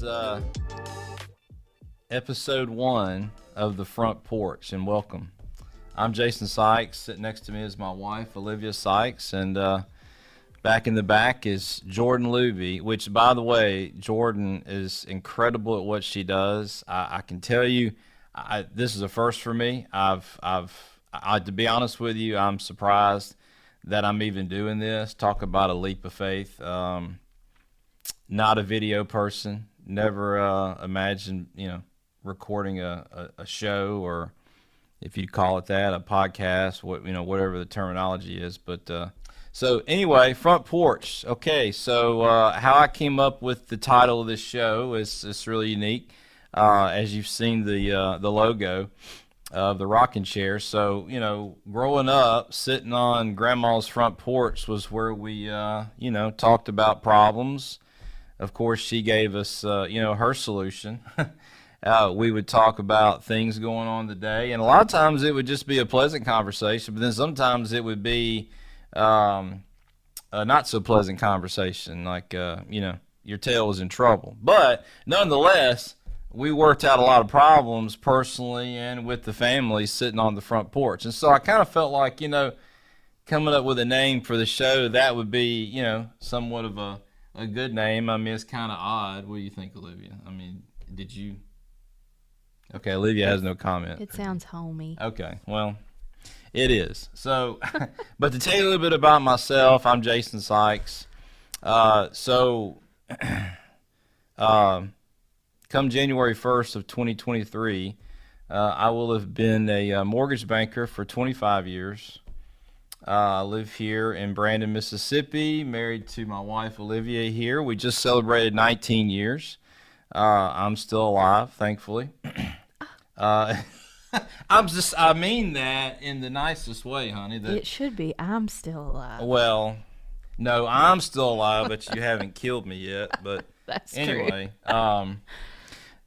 is episode 1 of the Front Porch, and welcome. I'm Jason Sykes. Sitting next to me is my wife, Olivia Sykes, and back in the back is Jordan Luby, which, by the way, Jordan is incredible at what she does. I can tell you, this is a first for me. To be honest with you, I'm surprised that I'm even doing this. Talk about a leap of faith. Not a video person. Never imagined, recording a show, or if you call it that, a podcast, whatever the terminology is. But so anyway, Front Porch. Okay, so how I came up with the title of this show is really unique. As you've seen the logo of the rocking chair. So, growing up, sitting on Grandma's front porch was where we, talked about problems. Of course, she gave us, her solution. We would talk about things going on today, and a lot of times it would just be a pleasant conversation, but then sometimes it would be a not so pleasant conversation, like, your tail was in trouble. But nonetheless, we worked out a lot of problems personally and with the family sitting on the front porch. And so I kind of felt like, coming up with a name for the show, that would be, somewhat of a good name. I mean, it's kind of odd. What do you think, Olivia? I mean, did you? Okay, Olivia has no comment. It sounds homey. Okay, well, it is. So, but to tell you a little bit about myself, I'm Jason Sykes. Come January 1st of 2023, I will have been a mortgage banker for 25 years. I live here in Brandon, Mississippi, married to my wife, Olivia, here. We just celebrated 19 years. I'm still alive, thankfully. I mean that in the nicest way, honey. It should be, I'm still alive. Well, no, I'm still alive, but you haven't killed me yet. But That's anyway,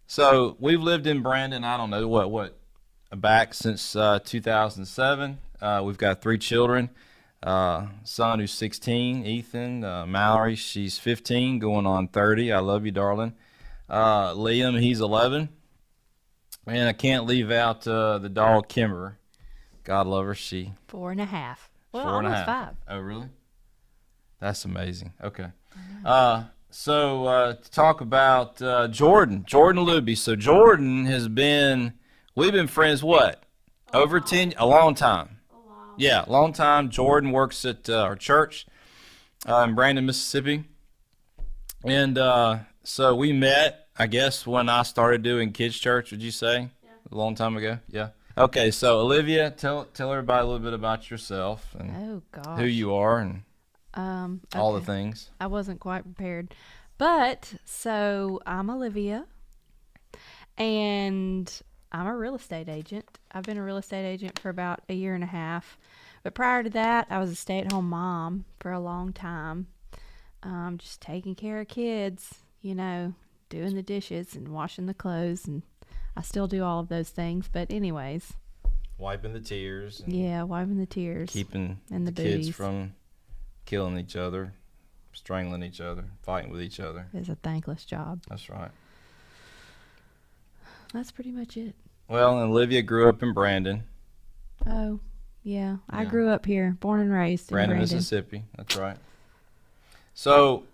so we've lived in Brandon, I don't know, what back since 2007. We've got 3 children. Son who's 16, Ethan. Mallory, she's 15, going on 30. I love you, darling. Liam, he's 11. And I can't leave out the dog, Kimber. God love her. She 4.5. Well, 4.5. almost 5. Oh, really? That's amazing. Okay. So to talk about Jordan Luby. So Jordan we've been friends, what? Over 10, a long time. Yeah, long time. Jordan works at our church in Brandon, Mississippi. And so we met, I guess, when I started doing kids' church, would you say? Yeah. A long time ago? Yeah. Okay, so Olivia, tell everybody a little bit about yourself and who you are and all the things. I wasn't quite prepared. But, so, I'm Olivia, and I'm a real estate agent. I've been a real estate agent for about a year and a half. But prior to that, I was a stay-at-home mom for a long time. Just taking care of kids, doing the dishes and washing the clothes, and I still do all of those things. But anyways. Wiping the tears. Yeah, wiping the tears. Keeping and the kids from killing each other, strangling each other, fighting with each other. It's a thankless job. That's right. That's pretty much it. Well, and Olivia grew up in Brandon. Oh, yeah. I grew up here, born and raised in Brandon, Mississippi. That's right. So,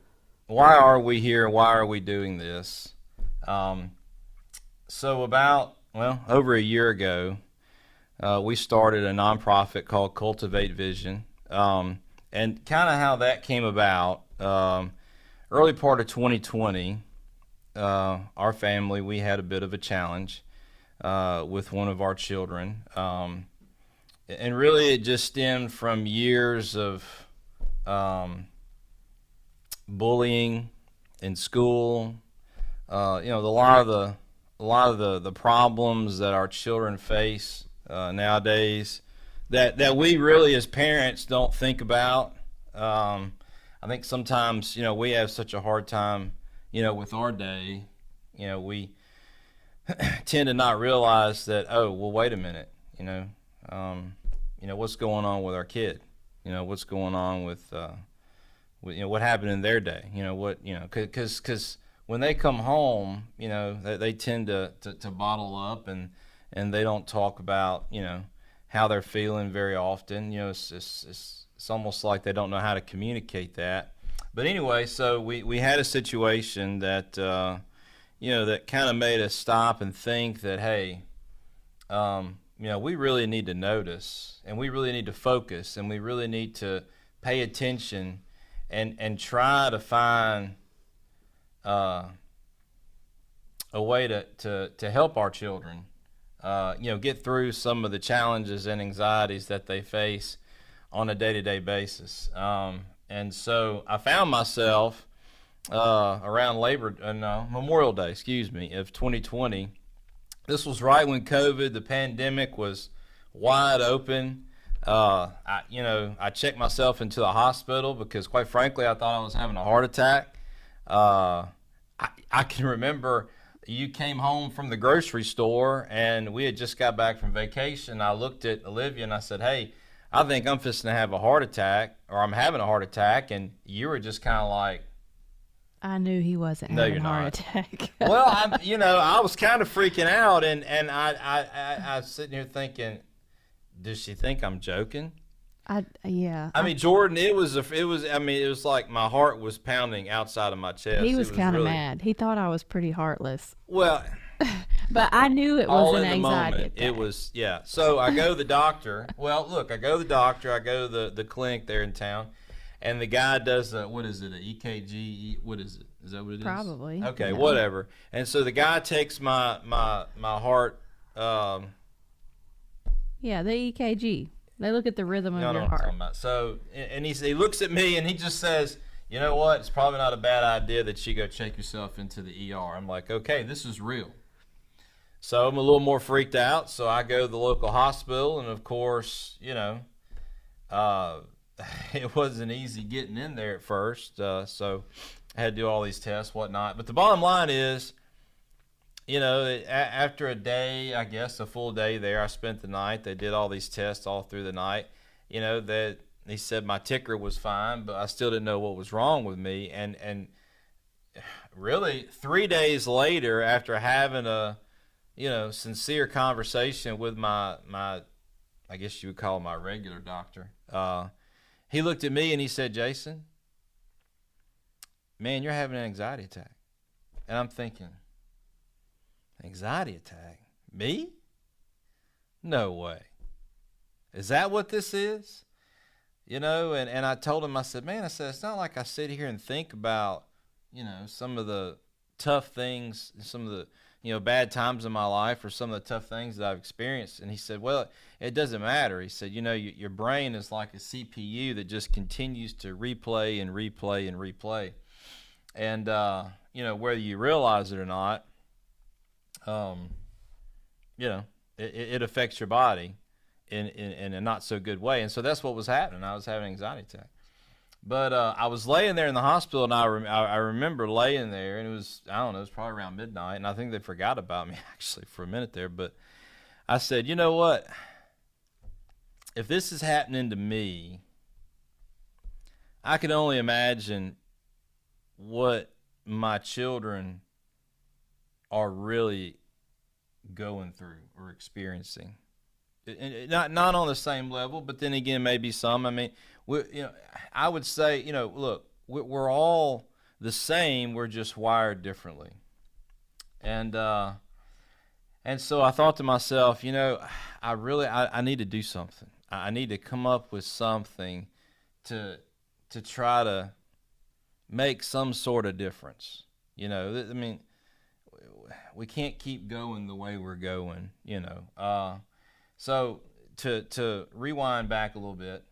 why are we here? Why are we doing this? So about, over a year ago, we started a nonprofit called Cultivate Vision. And kind of how that came about, early part of 2020, our family, we had a bit of a challenge with one of our children. And really it just stemmed from years of bullying in school, a lot of the problems that our children face nowadays that we really as parents don't think about. I think sometimes, we have such a hard time, with our day, we tend to not realize that, oh, well, wait a minute, what's going on with our kid? What's going on with what happened in their day? Because when they come home, they tend to bottle up, and they don't talk about, how they're feeling very often. It's almost like they don't know how to communicate that. But anyway, so we had a situation that, that kind of made us stop and think that, hey, we really need to notice, and we really need to focus, and we really need to pay attention and try to find a way to help our children, get through some of the challenges and anxieties that they face on a day-to-day basis. And so I found myself around Memorial Day, of 2020. This was right when COVID, the pandemic, was wide open. I checked myself into the hospital because, quite frankly, I thought I was having a heart attack. I can remember you came home from the grocery store, and we had just got back from vacation. I looked at Olivia and I said, "Hey, I think I'm fixing to have a heart attack, or I'm having a heart attack." And you were just kind of like, I knew he wasn't "No, having you're a heart not." attack. Well, I was kind of freaking out, and I was sitting here thinking, does she think I'm joking? Yeah. I mean, Jordan, it was like my heart was pounding outside of my chest. He was kind of really mad. He thought I was pretty heartless. Well, But I knew it all was in an the anxiety moment. attack. It was, yeah. So I go to the doctor. Well, look, I go to the doctor. I go to the clinic there in town, and the guy does what is it? An EKG? What is it? Is that what it is? Probably. Okay, Yeah. whatever. And so the guy takes my heart. Yeah, the EKG. They look at the rhythm of You know your what I'm heart. talking about. So, and he looks at me and he just says, "You know what? It's probably not a bad idea that you go check yourself into the ER." I'm like, "Okay, this is real." So I'm a little more freaked out. So I go to the local hospital, and of course, it wasn't easy getting in there at first. So I had to do all these tests, whatnot. But the bottom line is, after a day, I guess a full day there, I spent the night. They did all these tests all through the night. That he said my ticker was fine, but I still didn't know what was wrong with me. And really, 3 days later, after having a sincere conversation with my I guess you would call him my regular doctor, he looked at me and he said, "Jason, man, you're having an anxiety attack." And I'm thinking, anxiety attack? Me? No way. Is that what this is? And I told him, I said, "Man," I said, "it's not like I sit here and think about, some of the tough things, some of the, bad times in my life, or some of the tough things that I've experienced." And he said, "Well, it doesn't matter." He said, "Your brain is like a CPU that just continues to replay and replay and replay. And, whether you realize it or not, it affects your body in a not so good way." And so that's what was happening. I was having an anxiety attack. But I was laying there in the hospital, and I remember laying there, and it was, I don't know, it was probably around midnight, and I think they forgot about me actually for a minute there. But I said, "You know what? If this is happening to me, I can only imagine what my children are really going through or experiencing. Not on the same level, but then again, maybe some. I mean, I would say, look, we're all the same. We're just wired differently." And so I thought to myself, I need to do something. I need to come up with something to try to make some sort of difference. I mean, we can't keep going the way we're going. So to rewind back a little bit,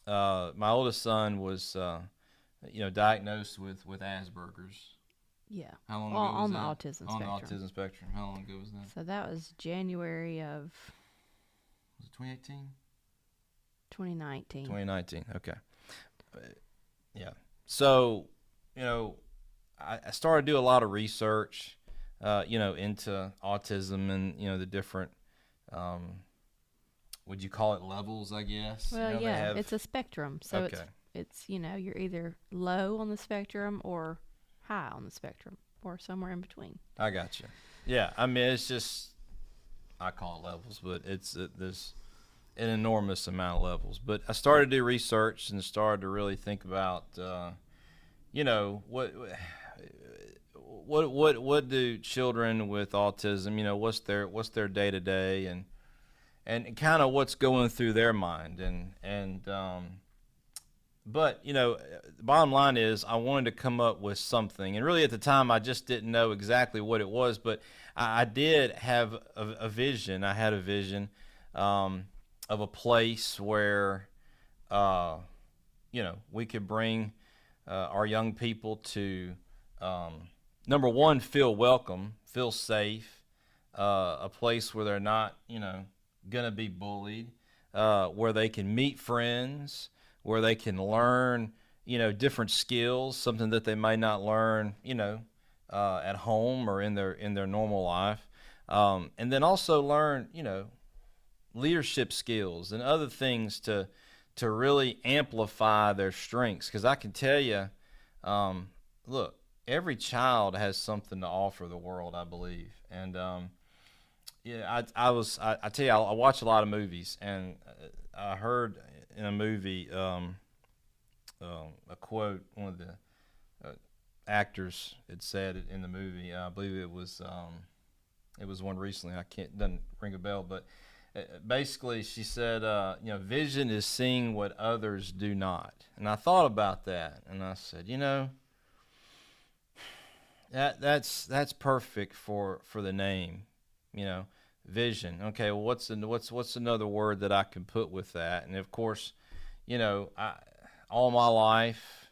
my oldest son was, diagnosed with Asperger's. Yeah. How long Well, ago was on that? the autism On the spectrum. autism spectrum. How long ago was that? So that was January of Was it 2018? 2019. 2019. Okay. Yeah. So, I started to do a lot of research, into autism and, the different, would you call it levels, I guess? Well, they yeah, have- it's a spectrum. So Okay. it's you're either low on the spectrum or high on the spectrum, or somewhere in between. I got you. Yeah, I mean, it's just, I call it levels, but there's an enormous amount of levels. But I started to do research and started to really think about, you know, what do children with autism, you know, what's their day to day, and kind of what's going through their mind, but you know, the bottom line is I wanted to come up with something, and really at the time I just didn't know exactly what it was, but I did have a vision. I had a vision um, of a place where uh, you know, we could bring our young people to number one, feel welcome, feel safe, a place where they're not, you know, gonna be bullied, where they can meet friends, where they can learn, you know, different skills, something that they might not learn, you know, at home or in their normal life, and then also learn, you know, leadership skills and other things to really amplify their strengths. Because I can tell you, look, every child has something to offer the world, I believe, and yeah, I tell you, I watch a lot of movies, and I heard in a movie a quote. One of the actors had said it in the movie. I believe it was one recently. I can't doesn't ring a bell, but basically she said, you know, vision is seeing what others do not. And I thought about that, and I said, you know, that's perfect for the name, you know, vision. Okay, well, what's another word that I can put with that? And of course, you know, all my life,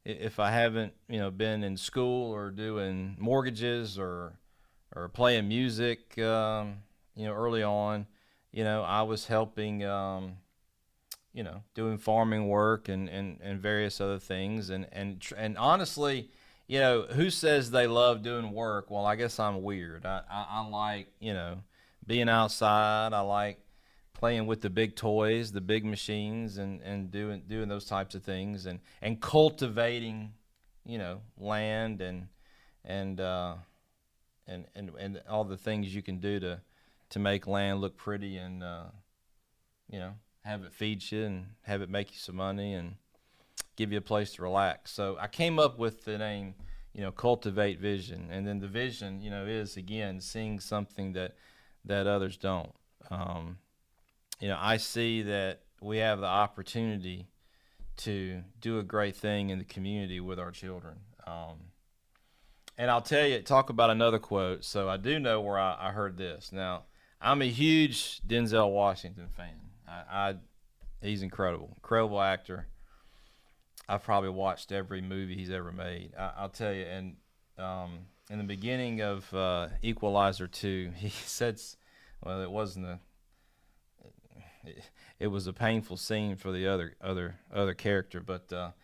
if I haven't, you know, been in school or doing mortgages or playing music, you know, early on, you know, I was helping, you know, doing farming work and various other things, and honestly, you know, who says they love doing work? Well, I guess I'm weird. I like, you know, being outside. I like playing with the big toys, the big machines, and doing those types of things, and cultivating, you know, land and and all the things you can do to make land look pretty, and you know, have it feed you and have it make you some money and give you a place to relax. So I came up with the name, you know, cultivate vision, and then the vision, you know, is again seeing something that others don't. You know, I see that we have the opportunity to do a great thing in the community with our children. And I'll tell you, talk about another quote. So I do know where I heard this. Now, I'm a huge Denzel Washington fan. He's incredible actor. I've probably watched every movie he's ever made. I'll tell you, and in the beginning of Equalizer 2, he said, well, it wasn't it was a painful scene for the other character, but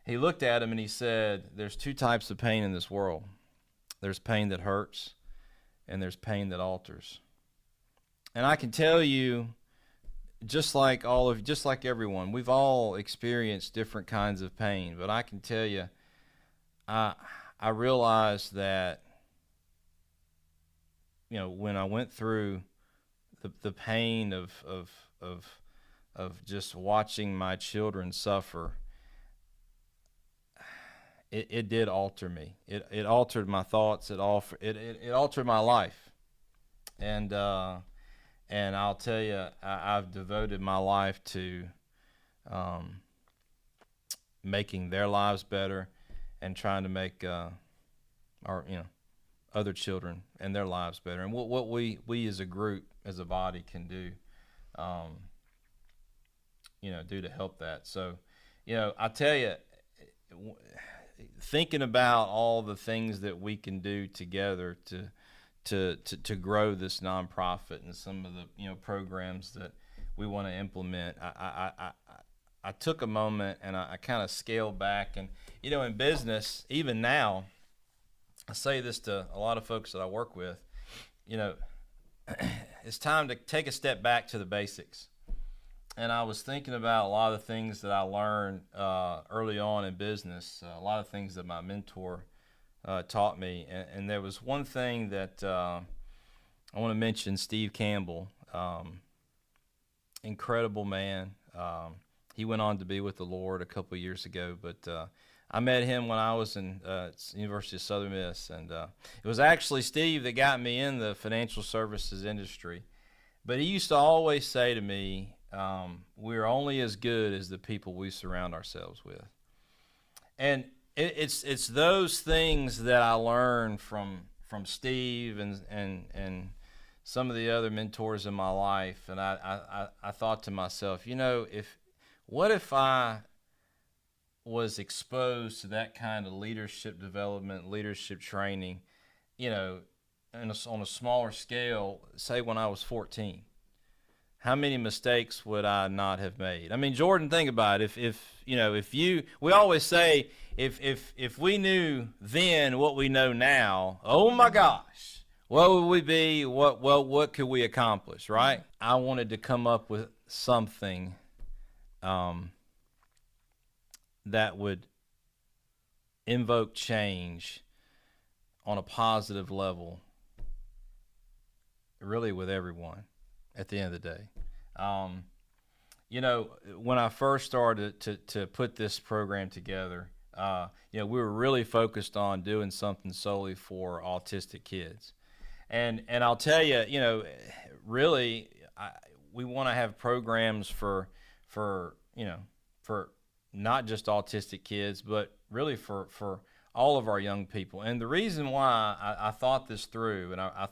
he looked at him and he said, "There's two types of pain in this world. There's pain that hurts, and there's pain that alters." And I can tell you, just like everyone, we've all experienced different kinds of pain. But I can tell you, I realized that, you know, when I went through the pain of just watching my children suffer, it did alter me. It altered my thoughts. It altered my life, and I'll tell you, I've devoted my life to making their lives better and trying to make our, you know, other children and their lives better, and what we as a group, as a body, can do, you know, do to help that. So, you know, I tell you, thinking about all the things that we can do together to grow this nonprofit and some of the, you know, programs that we want to implement, I took a moment and I kind of scaled back. And, you know, in business, even now, I say this to a lot of folks that I work with, you know, it's time to take a step back to the basics. And I was thinking about a lot of the things that I learned early on in business, a lot of things that my mentor taught me. And there was one thing that I want to mention. Steve Campbell, incredible man. He went on to be with the Lord a couple of years ago, but I met him when I was in University of Southern Miss, and it was actually Steve that got me in the financial services industry. But he used to always say to me, "We're only as good as the people we surround ourselves with." And it's those things that I learned from Steve and some of the other mentors in my life. And I thought to myself, what if I was exposed to that kind of leadership development, leadership training, on a smaller scale, say when I was 14? How many mistakes would I not have made? I mean, Jordan, think about it. We always say, if we knew then what we know now, oh my gosh, what would we be? What could we accomplish, right? I wanted to come up with something that would invoke change on a positive level, really with everyone at the end of the day. When I first started to put this program together, we were really focused on doing something solely for autistic kids. And I'll tell you, really, we want to have programs for not just autistic kids, but really for all of our young people. And the reason why I thought this through, and I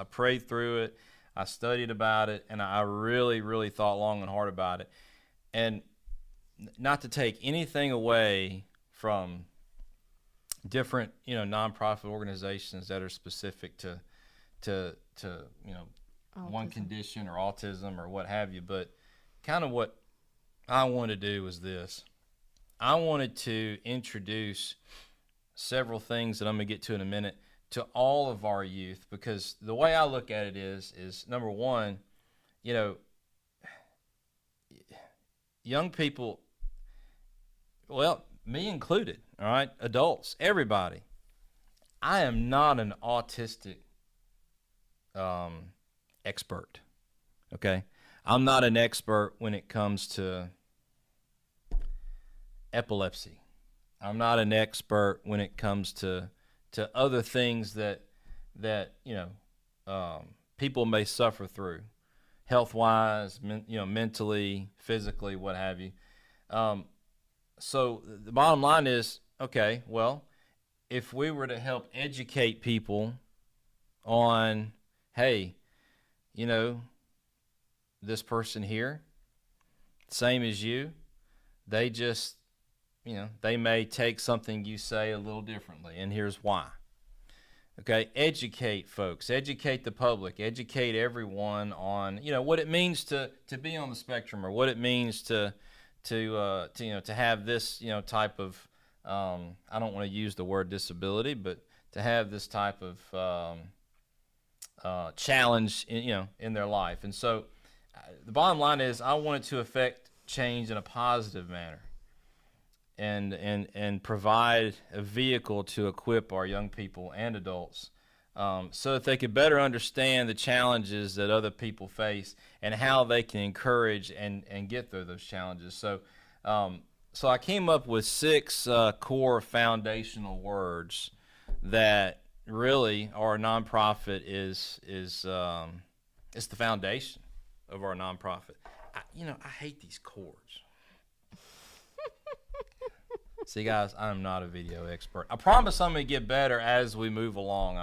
prayed through it, I studied about it, and I really, really thought long and hard about it. And not to take anything away from different, nonprofit organizations that are specific to one condition or autism or what have you, but kind of what I wanted to do was this. I wanted to introduce several things that I'm going to get to in a minute to all of our youth, because the way I look at it is number one, young people, well, me included, all right, adults, everybody. I am not an autistic expert, okay? I'm not an expert when it comes to epilepsy. I'm not an expert when it comes to other things that people may suffer through, health-wise, mentally, physically, what have you. So the bottom line is, okay, well, if we were to help educate people on, hey, this person here, same as you, they just, they may take something you say a little differently, and here's why. Okay, educate folks, educate the public, educate everyone on, what it means to be on the spectrum, or what it means to have this, type of, I don't want to use the word disability, but to have this type of challenge, in their life. And so the bottom line is, I wanted to affect change in a positive manner, and provide a vehicle to equip our young people and adults, so that they could better understand the challenges that other people face and how they can encourage and get through those challenges. So I came up with 6 core foundational words that really our nonprofit is it's the foundation of our nonprofit. I hate these chords. See, guys, I'm not a video expert. I promise I'm going to get better as we move along.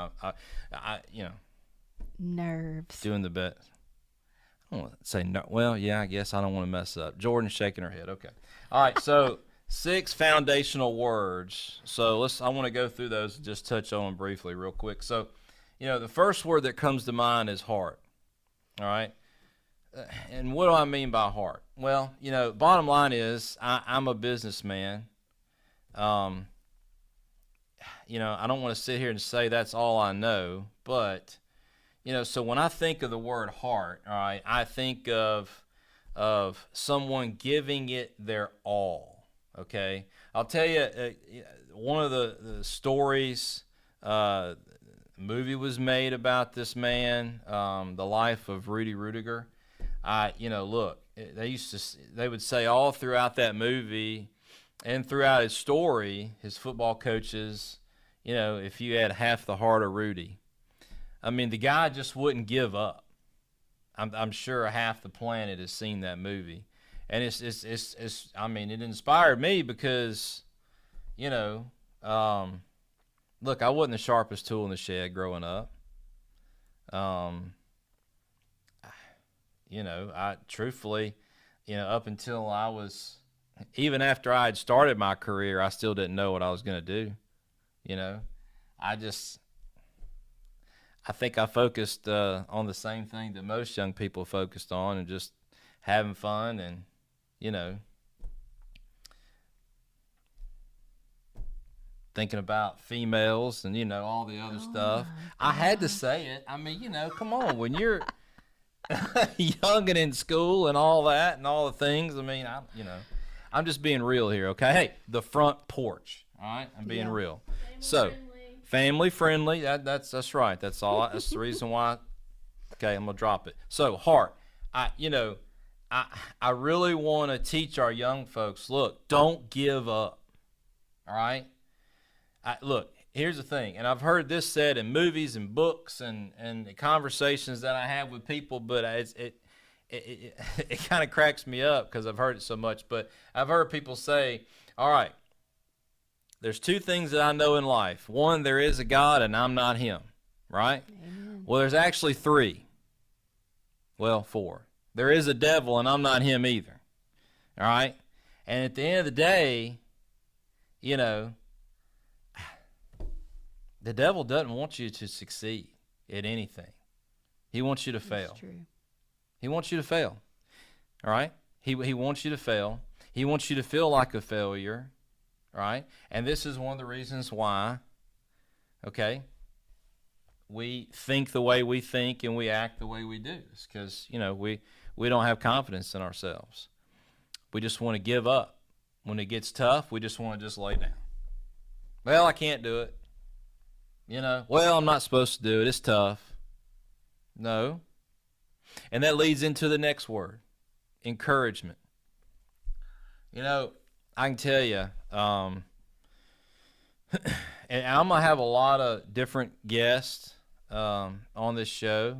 I Nerves. doing the best. I don't want to say no. Well, yeah, I guess I don't want to mess up. Jordan's shaking her head. Okay. All right. So 6 foundational words. So I want to go through those and just touch on them briefly, real quick. So, the first word that comes to mind is heart. All right. And what do I mean by heart? Well, bottom line is I'm a businessman. I don't want to sit here and say that's all I know, but, so when I think of the word heart, all right, I think of someone giving it their all, okay? I'll tell you one of the stories movie was made about this man, the life of Rudy Rudiger. Look, they would say all throughout that movie and throughout his story, his football coaches, if you had half the heart of Rudy, I mean, the guy just wouldn't give up. I'm sure half the planet has seen that movie, and it's I mean, it inspired me because, look, I wasn't the sharpest tool in the shed growing up. I truthfully, up until even after I had started my career, I still didn't know what I was going to do. I think I focused on the same thing that most young people focused on, and just having fun and, thinking about females and, all the other stuff. I had to say it. I mean, come on, when you're young and in school and all that and all the things, I mean, I'm just being real here, okay? Hey, the front porch, all right? I'm being real. Family friendly. That's right. That's all. That's the reason why. Okay, I'm gonna drop it. So heart. I really want to teach our young folks. Look, don't give up. All right. Look, here's the thing, and I've heard this said in movies and books and the conversations that I have with people, but it kind of cracks me up because I've heard it so much. But I've heard people say, all right, there's two things that I know in life. One, there is a God and I'm not him, right? Amen. Well, there's actually three. Well, four. There is a devil and I'm not him either, all right? And at the end of the day, the devil doesn't want you to succeed at anything. He wants you to fail. That's true. He wants you to fail, all right? He wants you to fail. He wants you to feel like a failure. Right? And this is one of the reasons why, okay, we think the way we think and we act the way we do. It's because, we don't have confidence in ourselves. We just want to give up. When it gets tough, we just want to just lay down. Well, I can't do it. Well, I'm not supposed to do it. It's tough. No. And that leads into the next word, encouragement. I can tell you, and I'm going to have a lot of different guests on this show.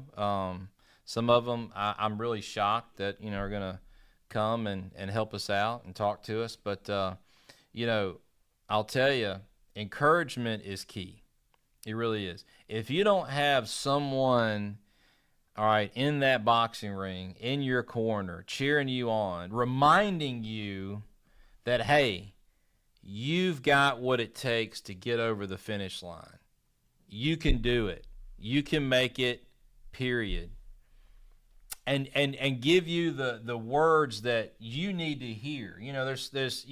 Some of them I'm really shocked that, are going to come and help us out and talk to us. But, I'll tell you, encouragement is key. It really is. If you don't have someone, all right, in that boxing ring, in your corner, cheering you on, reminding you that, hey, you've got what it takes to get over the finish line. You can do it. You can make it, period. And give you the words that you need to hear. There's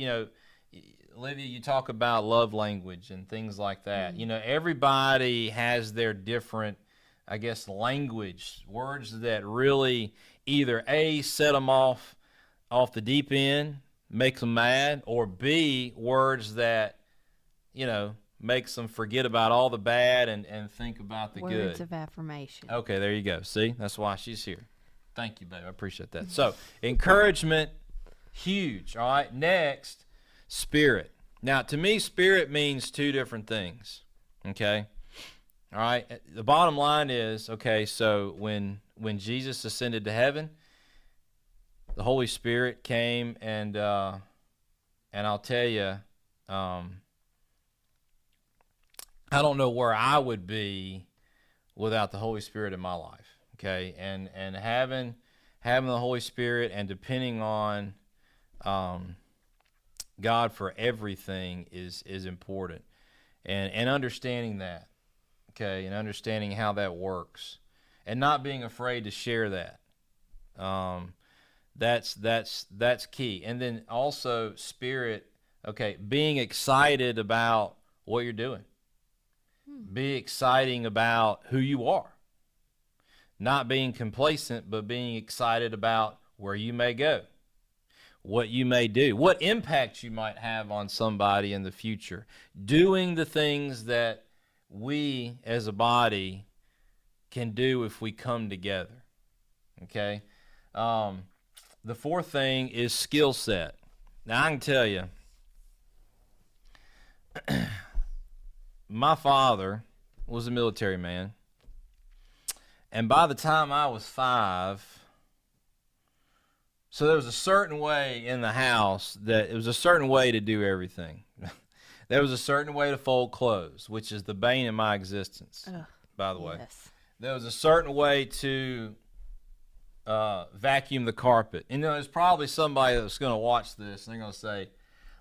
Olivia, you talk about love language and things like that. Mm-hmm. Everybody has their different, I guess, language, words that really either A, set them off the deep end, makes them mad, or B, words that, makes them forget about all the bad and think about the good. Words of affirmation. Okay, there you go. See, that's why she's here. Thank you, babe. I appreciate that. So, encouragement, huge. All right, next, spirit. Now, to me, spirit means two different things. Okay? All right? The bottom line is, okay, so when Jesus ascended to heaven, the Holy Spirit came, and I'll tell you, I don't know where I would be without the Holy Spirit in my life. Okay, and having the Holy Spirit and depending on God for everything is important, and understanding that. Okay, and understanding how that works, and not being afraid to share that. That's key. And then also spirit, okay, being excited about what you're doing. Be exciting about who you are. Not being complacent, but being excited about where you may go, what you may do, what impact you might have on somebody in the future. Doing the things that we as a body can do if we come together. Okay. The fourth thing is skill set. Now, I can tell you, my father was a military man. And by the time I was 5, so there was a certain way in the house that it was a certain way to do everything. There was a certain way to fold clothes, which is the bane of my existence, Ugh, by the way. yes. There was a certain way to vacuum the carpet. And, there's probably somebody that's going to watch this and they're going to say,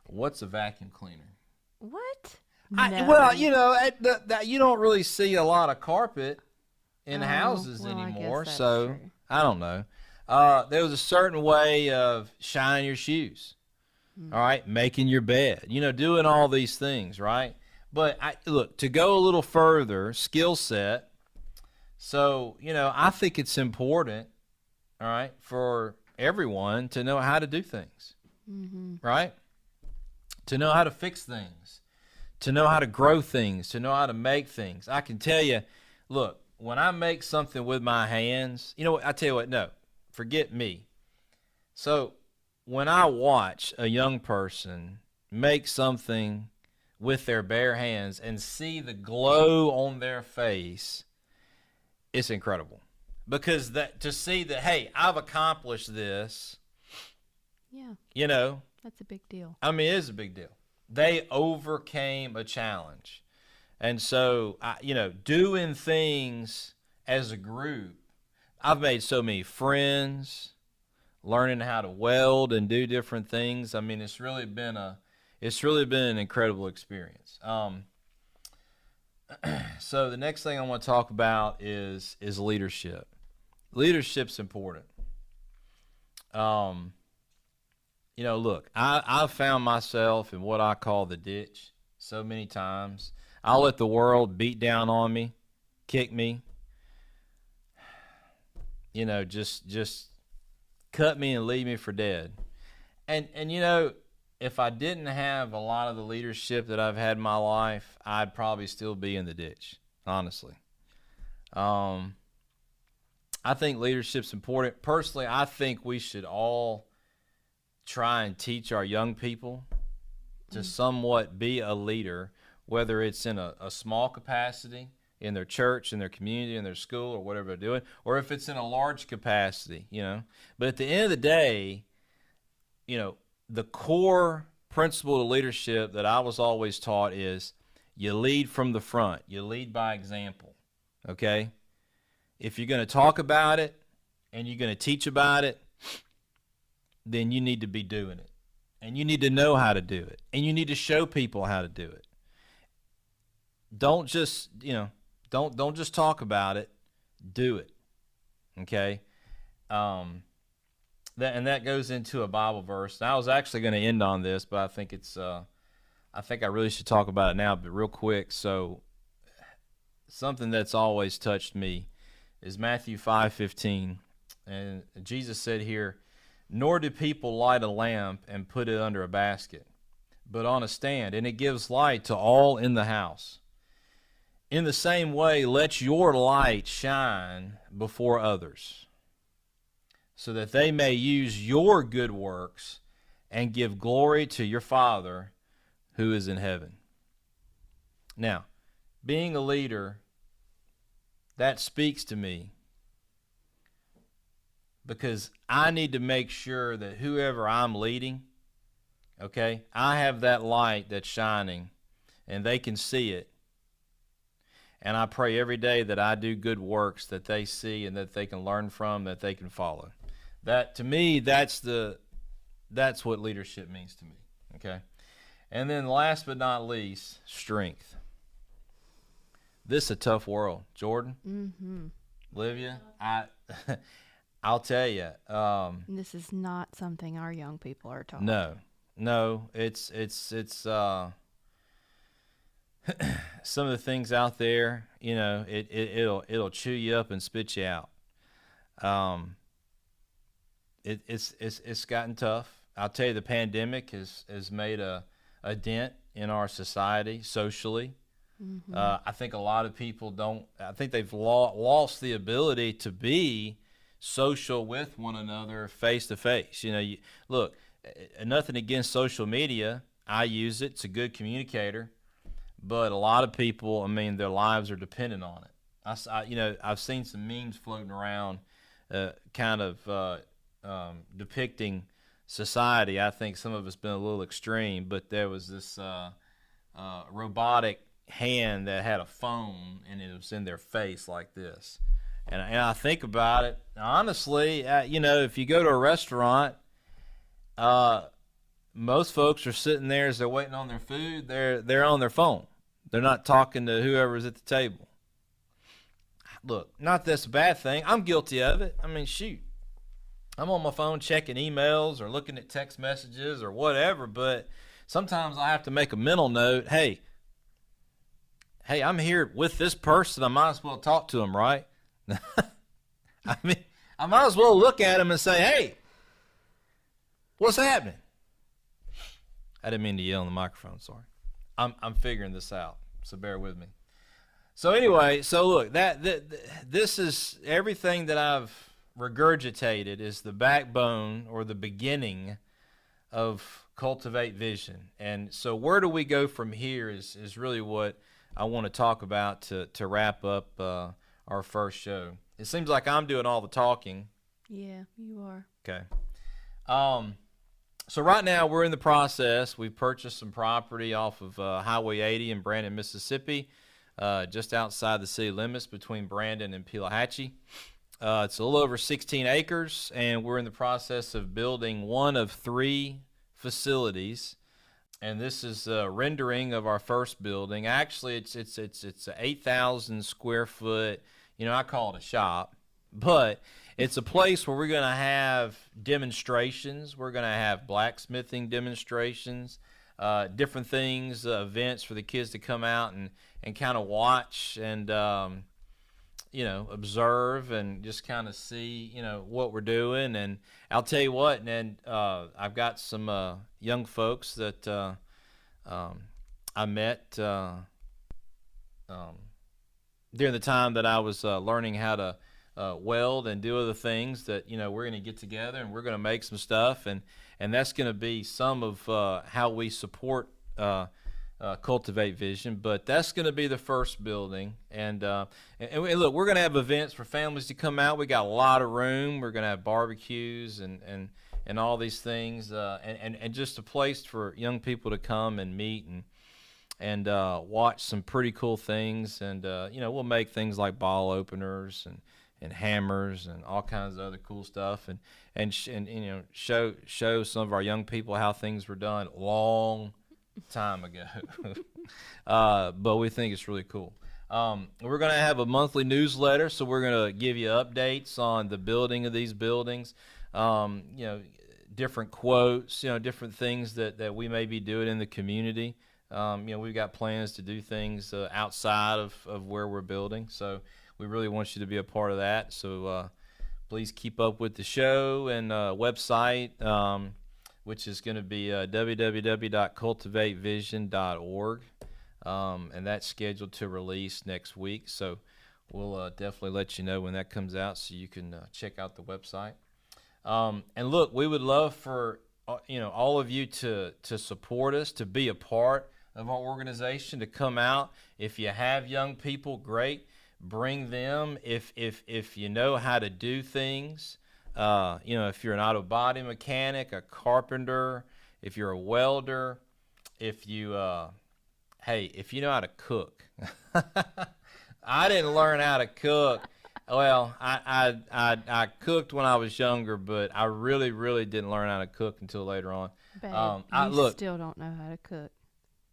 what's a vacuum cleaner? What? Well, you don't really see a lot of carpet in houses well, anymore, I guess that's so true. I don't know. There was a certain way of shining your shoes, all right, making your bed, doing all these things, right? But look, to go a little further, skill set. So, I think it's important, all right, for everyone to know how to do things, right? To know how to fix things, to know how to grow things, to know how to make things. I can tell you, look, when I make something with my hands, I tell you what, no, forget me. So when I watch a young person make something with their bare hands and see the glow on their face, it's incredible. Because to see that, hey, I've accomplished this, Yeah, that's a big deal. I mean, it is a big deal. They overcame a challenge. And so, doing things as a group, I've made so many friends, learning how to weld and do different things. I mean, it's really been an incredible experience. So the next thing I want to talk about is leadership. Leadership's important. Look, I've found myself in what I call the ditch so many times. I'll let the world beat down on me, kick me, just cut me and leave me for dead. And if I didn't have a lot of the leadership that I've had in my life, I'd probably still be in the ditch, honestly. I think leadership's important. Personally, I think we should all try and teach our young people to somewhat be a leader, whether it's in a small capacity in their church, in their community, in their school, or whatever they're doing, or if it's in a large capacity, But at the end of the day, the core principle of leadership that I was always taught is you lead from the front. You lead by example, okay? If you're going to talk about it and you're going to teach about it, then you need to be doing it. And you need to know how to do it. And you need to show people how to do it. Don't just, don't just talk about it. Do it. Okay? That goes into a Bible verse. And I was actually going to end on this, but I think I really should talk about it now, but real quick. So something that's always touched me is Matthew 5:15. And Jesus said here, "Nor do people light a lamp and put it under a basket, but on a stand, and it gives light to all in the house. In the same way, let your light shine before others, so that they may use your good works and give glory to your Father who is in heaven." Now, being a leader, that speaks to me because I need to make sure that whoever I'm leading, okay, I have that light that's shining and they can see it. And I pray every day that I do good works that they see and that they can learn from, that they can follow. That, to me, that's what leadership means to me, okay? And then last but not least, strength. This is a tough world. Jordan, Olivia, I'll tell you. This is not something our young people are taught. No, it's some of the things out there, it'll chew you up and spit you out. It's gotten tough. I'll tell you, the pandemic has made a dent in our society socially. I think a lot of people don't. I think they've lost the ability to be social with one another face to face. Look, nothing against social media. I use it. It's a good communicator, but a lot of people, I mean, their lives are dependent on it. I've seen some memes floating around, kind of depicting society. I think some of it's been a little extreme, but there was this robotic hand that had a phone and it was in their face like this. And I think about it honestly. If you go to a restaurant, most folks are sitting there as they're waiting on their food. They're on their phone. They're not talking to whoever's at the table. Look, not that's a bad thing. I'm guilty of it. I mean, shoot, I'm on my phone checking emails or looking at text messages or whatever. But sometimes I have to make a mental note. Hey, I'm here with this person. I might as well talk to him, right? I mean, I might as well look at him and say, hey, what's happening? I didn't mean to yell in the microphone. Sorry. I'm figuring this out, so bear with me. So anyway, look, this is everything that I've regurgitated is the backbone or the beginning of Cultivate Vision. And so where do we go from here is really what I want to talk about to wrap up our first show. It seems like I'm doing all the talking. Yeah, you are. Okay. So right now we're in the process. We've purchased some property off of Highway 80 in Brandon, Mississippi, just outside the city limits between Brandon and Pelahatchie. It's a little over 16 acres, and we're in the process of building one of 3 facilities. And this is a rendering of our first building. Actually, it's an 8,000 square foot. I call it a shop, but it's a place where we're going to have demonstrations. We're going to have blacksmithing demonstrations, different things, events for the kids to come out and kind of watch and observe and just kind of see what we're doing. And I'll tell you what. And I've got some young folks that I met during the time that I was learning how to weld and do other things that we're going to get together and we're going to make some stuff, and that's going to be some of how we support Cultivate Vision. But that's going to be the first building, and look, we're going to have events for families to come out. We got a lot of room. We're going to have barbecues and all these things, and just a place for young people to come and meet and watch some pretty cool things. And we'll make things like ball openers and hammers and all kinds of other cool stuff, and show some of our young people how things were done long time ago. But we think it's really cool. We're going to have a monthly newsletter, so we're going to give you updates on the building of these buildings, different quotes, different things that we may be doing in the community. We've got plans to do things outside of where we're building, so we really want you to be a part of that. So please keep up with the show and website, which is going to be www.cultivatevision.org, and that's scheduled to release next week. So we'll definitely let you know when that comes out, so you can check out the website. And look, we would love for all of you to support us, to be a part of our organization, to come out. If you have young people, great. Bring them. If you know how to do things, if you're an auto body mechanic, a carpenter, if you're a welder, if you know how to cook. I didn't learn how to cook. Well, I cooked when I was younger, but I really, really didn't learn how to cook until later on. Babe, still don't know how to cook.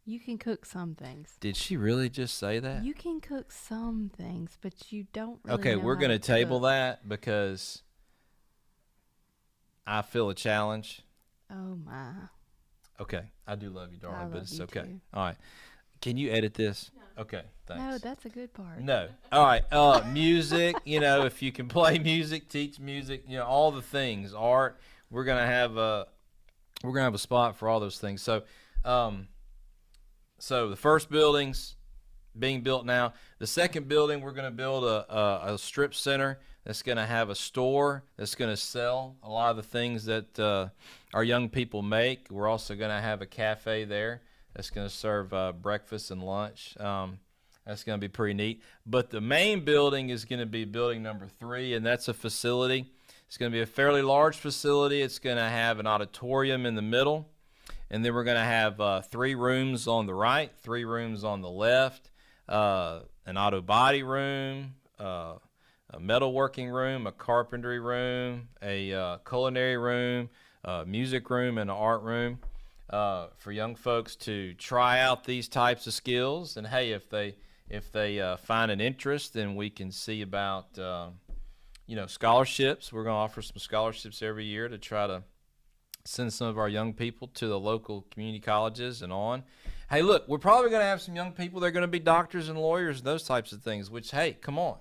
You can cook some things. Did she really just say that? You can cook some things, but you don't really Okay, know we're going to table cook. that because I feel a challenge. Oh, my. Okay, I do love you, darling, I but love it's you okay. too. All right. Can you edit this? No. Okay, thanks. No, that's a good part. No. All right. Music, if you can play music, teach music, all the things, art, we're going to have a spot for all those things. So, so the first building's being built now. The second building, we're going to build a strip center that's going to have a store that's going to sell a lot of the things that our young people make. We're also going to have a cafe there that's going to serve breakfast and lunch. That's going to be pretty neat. But the main building is going to be building number 3, and that's a facility. It's going to be a fairly large facility. It's going to have an auditorium in the middle, and then we're going to have 3 rooms on the right, 3 rooms on the left, an auto body room, a metalworking room, a carpentry room, a culinary room, a music room, and an art room for young folks to try out these types of skills. And hey, if they find an interest, then we can see about scholarships. We're going to offer some scholarships every year to try to send some of our young people to the local community colleges and on. Hey, look, we're probably going to have some young people. They're going to be doctors and lawyers and those types of things, which, hey, come on.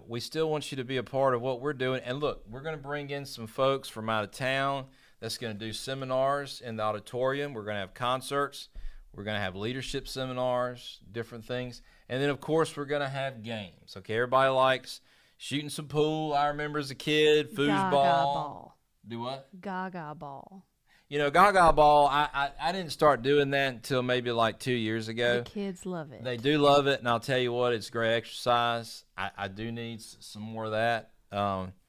We still want you to be a part of what we're doing. And look, we're going to bring in some folks from out of town that's going to do seminars in the auditorium. We're going to have concerts. We're going to have leadership seminars, different things. And then, of course, we're going to have games. Okay, everybody likes shooting some pool. I remember as a kid, foosball. Gaga ball. Do what? Gaga ball. Gaga ball, I didn't start doing that until maybe like 2 years ago. The kids love it. They do love it, and I'll tell you what, it's great exercise. I do need some more of that.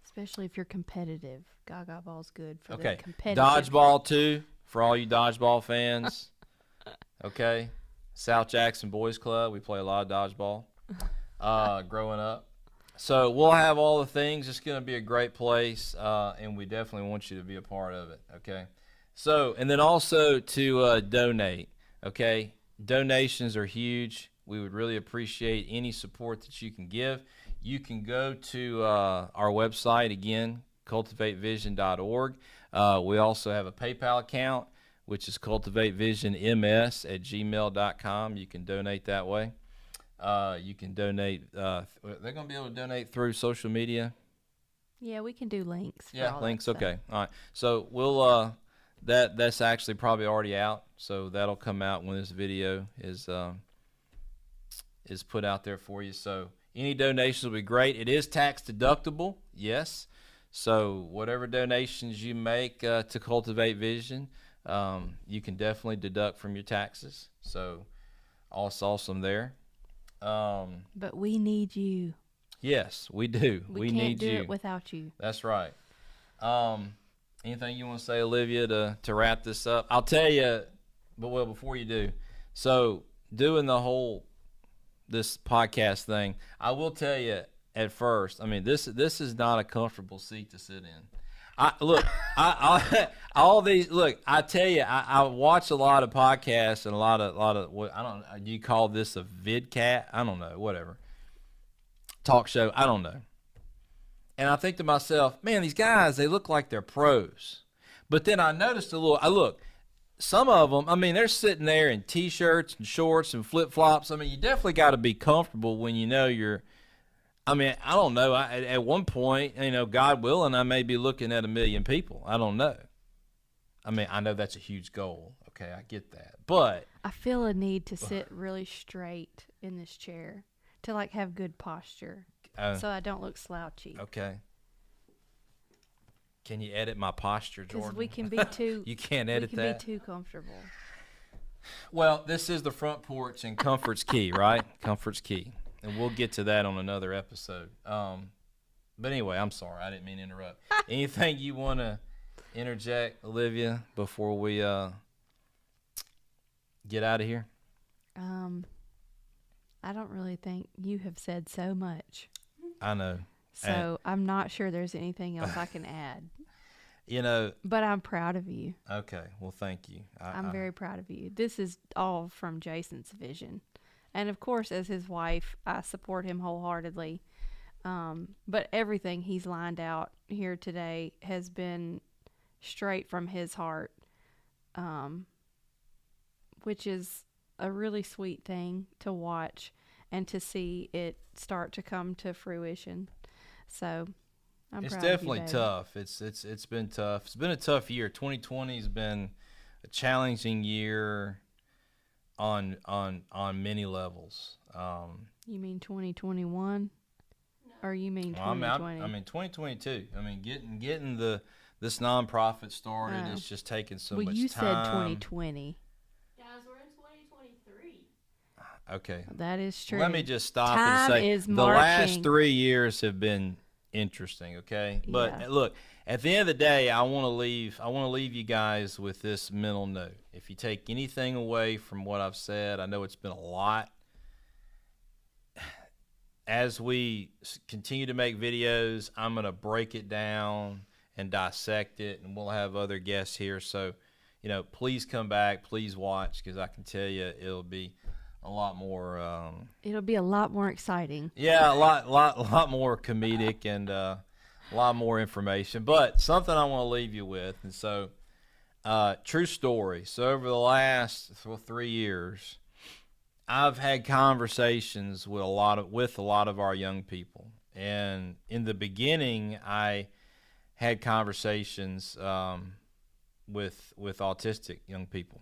Especially if you're competitive. Gaga ball's good for the Okay, competitive. dodgeball too, for all you dodgeball fans. Okay, South Jackson Boys Club, we play a lot of dodgeball growing up. So we'll have all the things. It's going to be a great place, and we definitely want you to be a part of it, okay? So, and then also to donate, okay? Donations are huge. We would really appreciate any support that you can give. You can go to our website, again, cultivatevision.org. We also have a PayPal account, which is cultivatevisionms@gmail.com. You can donate that way. You can donate. They're going to be able to donate through social media. Yeah, we can do links. Yeah, links. Okay. All right. So we'll that's actually probably already out. So that'll come out when this video is put out there for you. So any donations will be great. It is tax deductible. Yes. So whatever donations you make to Cultivate Vision, you can definitely deduct from your taxes. So awesome there. But we need you. Yes, we do. We need you. We can't do it without you. That's right. Anything you want to say, Olivia, to wrap this up? I'll tell you, but before you do, so doing this podcast thing, I will tell you at first, I mean, this is not a comfortable seat to sit in. I tell you, I watch a lot of podcasts and a lot of what I don't. Do you call this a vidcat? I don't know. Whatever. Talk show. I don't know. And I think to myself, man, these guys, they look like they're pros. But then I noticed some of them. I mean, they're sitting there in t-shirts and shorts and flip flops. I mean, you definitely got to be comfortable when you know you're. I mean, I don't know. At one point, God willing, I may be looking at 1 million people. I don't know. I mean, I know that's a huge goal. Okay, I get that. But I feel a need to sit really straight in this chair to have good posture so I don't look slouchy. Okay. Can you edit my posture, Jordan? Because we can be too. You can't edit that? We can be too comfortable. Well, this is the Front Porch, and comfort's key, right? Comfort's key. And we'll get to that on another episode. But anyway, I'm sorry. I didn't mean to interrupt. Anything you want to interject, Olivia, before we get out of here? I don't really think you have said so much. I know. So I'm not sure there's anything else I can add. But I'm proud of you. Okay. Well, thank you. I'm very proud of you. This is all from Jason's vision. And, of course, as his wife, I support him wholeheartedly. But everything he's lined out here today has been straight from his heart, which is a really sweet thing to watch and to see it start to come to fruition. So I'm it's proud definitely of you, tough. It's been tough. It's been a tough year. 2020 has been a challenging year on many levels. You mean 2021, or you mean Well, 2020? I mean 2022. I mean getting this nonprofit started. Oh. It's just taking so Well, much you time. said 2020. Guys, we're in 2023. Okay. That is true. Let me just stop Time and say is the last marching. 3 years have been interesting. Okay, but Yeah. look, at the end of the day, I want to leave you guys with this mental note. If you take anything away from what I've said, I know it's been a lot. As we continue to make videos, I'm going to break it down and dissect it, and we'll have other guests here. So, please come back, please watch, because I can tell you it'll be a lot more. It'll be a lot more exciting. Yeah, a lot more comedic and a lot more information. But something I want to leave you with, and so true story. So over the last 3 years, I've had conversations with a lot of our young people, and in the beginning, I had conversations with autistic young people,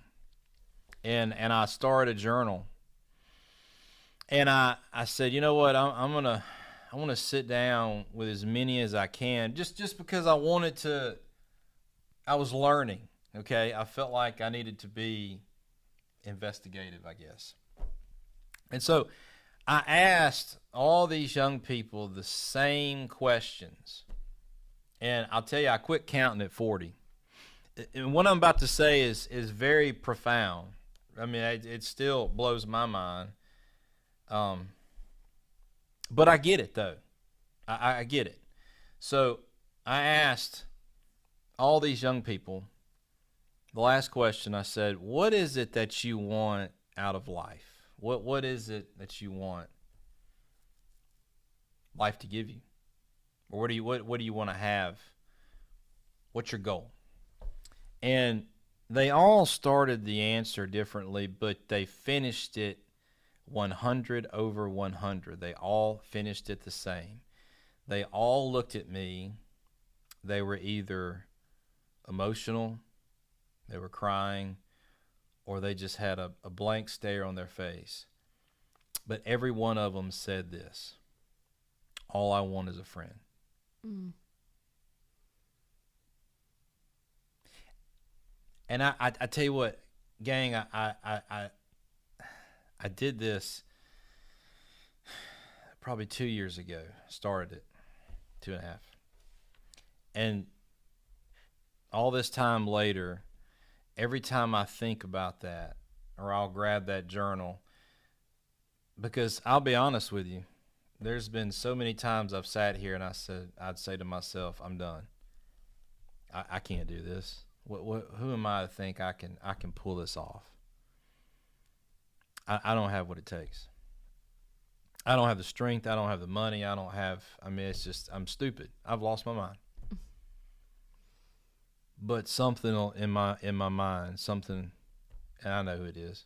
and I started a journal, and I said, you know what, I want to sit down with as many as I can, just because I was learning. Okay, I felt like I needed to be investigative, I guess. And so I asked all these young people the same questions. And I'll tell you, I quit counting at 40. And what I'm about to say is very profound. I mean, it still blows my mind. But I get it, though. I get it. So I asked all these young people, the last question, I said, what is it that you want out of life? What is it that you want life to give you? Or what do you want to have? What's your goal? And they all started the answer differently, but they finished it 100 over 100. They all finished it the same. They all looked at me. They were either emotional, they were crying, or they just had a blank stare on their face. But every one of them said this: all I want is a friend. Mm. And I tell you what, gang, I did this probably 2 years ago. Started it 2.5. And all this time later, every time I think about that, or I'll grab that journal, because I'll be honest with you, there's been so many times I've sat here and I'd say to myself, I'm done. I can't do this. Who am I to think I can pull this off? I don't have what it takes. I don't have the strength. I don't have the money. It's just, I'm stupid. I've lost my mind. But something in my mind, something, and I know who it is,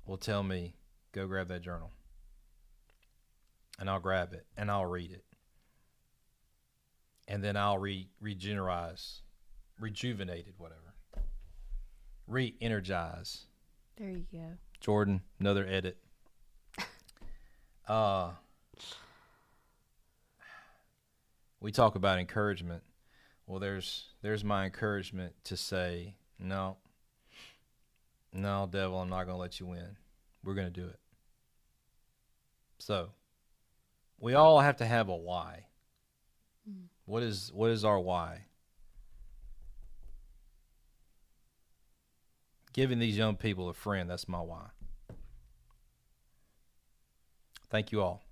will tell me, go grab that journal. And I'll grab it, and I'll read it. And then I'll rejuvenated, whatever. Re-energize. There you go. Jordan, another edit. We talk about encouragement. Well, there's my encouragement to say, no, devil, I'm not going to let you win. We're going to do it. So, we all have to have a why. Mm. What is our why? Giving these young people a friend, that's my why. Thank you all.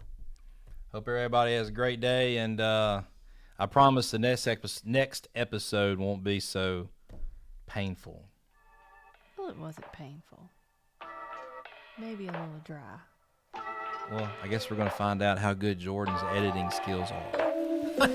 Hope everybody has a great day, and I promise the next episode won't be so painful. Well, it wasn't painful. Maybe a little dry. Well, I guess we're going to find out how good Jordan's editing skills are.